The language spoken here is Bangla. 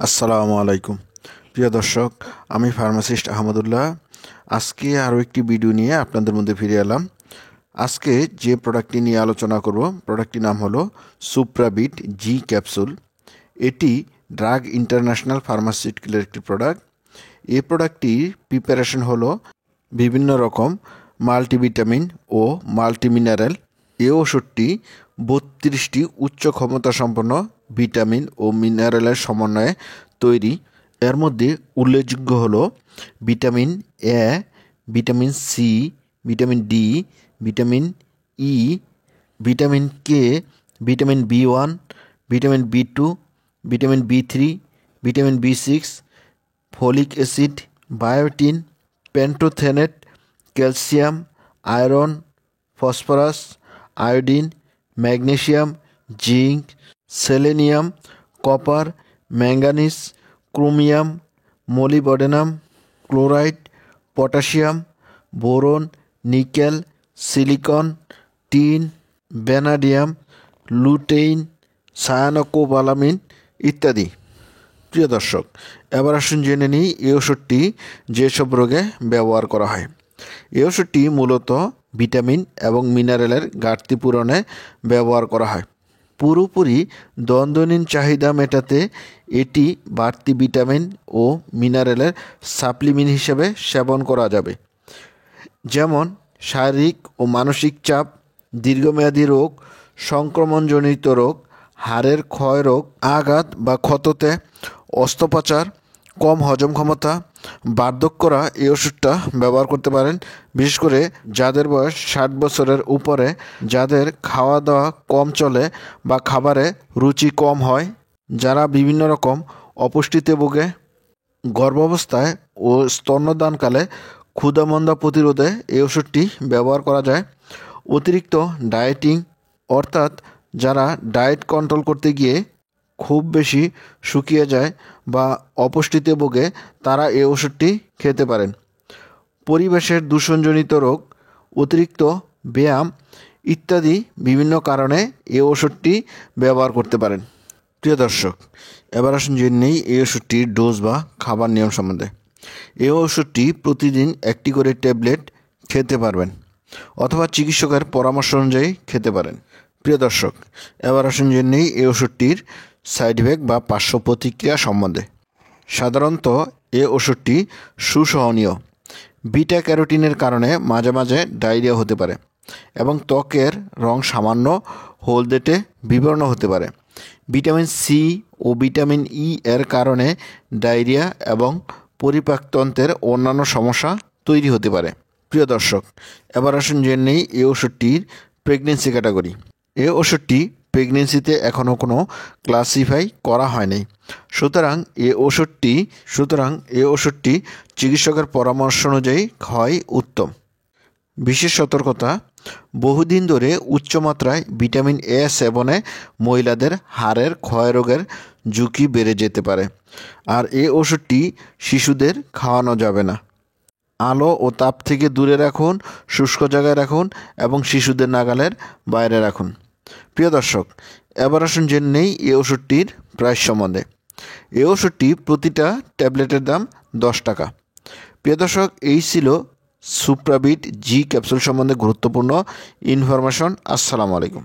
আসসালামু আলাইকুম প্রিয় দর্শক, আমি ফার্মাসিস্ট আহমদুল্লাহ। আজকে আরও একটি ভিডিও নিয়ে আপনাদের মধ্যে ফিরে এলাম। আজকে যে প্রোডাক্টটি নিয়ে আলোচনা করব, প্রোডাক্টটির নাম হলো সুপ্রাবিট জি ক্যাপসুল। এটি ড্রাগ ইন্টারন্যাশনাল ফার্মাসিউটিক্যালের একটি প্রোডাক্ট। এই প্রোডাক্টটির প্রিপারেশন হলো বিভিন্ন রকম মাল্টিভিটামিন ও মাল্টিমিনারেল। এই ওষুধটি 32টি উচ্চ ক্ষমতা সম্পন্ন ভিটামিন ও মিনারেলের সমন্বয়ে তৈরি। এর মধ্যে উল্লেখযোগ্য হলো vitamin A, vitamin C, vitamin D, vitamin E, vitamin K, vitamin বি1, ভিটামিন বি2, ভিটামিন বি3, ভিটামিন বি6, folic acid, biotin, pantothenate, calcium, iron, phosphorus, iodine, magnesium, zinc, selenium, copper, manganese, chromium, molybdenum, chloride, potassium, boron, nickel, silicon, tin, vanadium, lutein, cyanocobalamin ইত্যাদি। প্রিয় দর্শক, এবার আসুন জেনে নিই এই ওষুধটি যেসব রোগে ব্যবহার করা হয়। এই ওষুধটি মূলত ভিটামিন এবং মিনারেলের ঘাটতি পূরণে ব্যবহার করা হয়। পুরোপুরি দৈনন্দিন চাহিদা মেটাতে এটি বাড়তি ভিটামিন ও মিনারেলের সাপ্লিমেন্ট হিসেবে সেবন করা যাবে। যেমন শারীরিক ও মানসিক চাপ, দীর্ঘমেয়াদী রোগ, সংক্রমণজনিত রোগ, হাড়ের ক্ষয় রোগ, আঘাত বা ক্ষততে, অস্ত্রোপচার, কম হজম ক্ষমতা, বার্ধক্যরা এই ওষুধটা ব্যবহার করতে পারেন। বিশেষ করে যাদের বয়স 60 বছরের উপরে, যাদের খাওয়া দাওয়া কম চলে বা খাবারে রুচি কম হয়, যারা বিভিন্ন রকম অপুষ্টিতে ভোগে, গর্ভাবস্থায় ও স্তন্যদানকালে ক্ষুধামন্দা প্রতিরোধে এই ওষুধটি ব্যবহার করা যায়। অতিরিক্ত ডায়েটিং, অর্থাৎ যারা ডায়েট কন্ট্রোল করতে গিয়ে খুব বেশি শুকিয়ে যায় বা অপুষ্টিতে ভোগে, তারা এই ওষুধটি খেতে পারেন। পরিবেশের দূষণজনিত রোগ, অতিরিক্ত ব্যায়াম ইত্যাদি বিভিন্ন কারণে এই ওষুধটি ব্যবহার করতে পারেন। প্রিয় দর্শক, এবার আসুন জেনে নেই এই ওষুধটির ডোজ বা খাবার নিয়ম সম্বন্ধে। এই ওষুধটি প্রতিদিন একটি করে ট্যাবলেট খেতে পারবেন অথবা চিকিৎসকের পরামর্শ অনুযায়ী খেতে পারেন। প্রিয় দর্শক, এবার আসুন জেনে নেই এই ওষুধটির সাইড ইফেক্ট বা পার্শ্ব প্রতিক্রিয়া সম্বন্ধে। সাধারণত এই ওষুধটি সুসহনীয়। বিটা ক্যারোটিনের কারণে মাঝে মাঝে ডায়রিয়া হতে পারে এবং ত্বকের রং সামান্য হলদেটে বিবর্ণ হতে পারে। ভিটামিন সি ও ভিটামিন ই এর কারণে ডায়রিয়া এবং পরিপাকতন্ত্রের অন্যান্য সমস্যা তৈরি হতে পারে। প্রিয় দর্শক, এবার আসুন জেনে নেই এই ওষুধটির প্রেগনেন্সি ক্যাটাগরি। এই ওষুধটি প্রেগনেন্সিতে এখনও কোনো ক্লাসিফাই করা হয়নি। সুতরাং এই ওষুধটি চিকিৎসকের পরামর্শ অনুযায়ী খাওয়াই উত্তম। বিশেষ সতর্কতা: বহুদিন ধরে উচ্চমাত্রায় ভিটামিন এ সেবনে মহিলাদের হাড়ের ক্ষয় রোগের ঝুঁকি বেড়ে যেতে পারে। আর এই ওষুধটি শিশুদের খাওয়ানো যাবে না। আলো ও তাপ থেকে দূরে রাখুন, শুষ্ক জায়গায় রাখুন এবং শিশুদের নাগালের বাইরে রাখুন। প্রিয় দর্শক, এবার আসুন জেনে নেই এই ওষুধটির প্রাইস সম্বন্ধে। এই ওষুধটি প্রতিটা ট্যাবলেটের দাম 10 টাকা। প্রিয় দর্শক, এই ছিল সুপ্রাবিট জি ক্যাপসুল সম্বন্ধে গুরুত্বপূর্ণ ইনফরমেশন। আসসালামু আলাইকুম।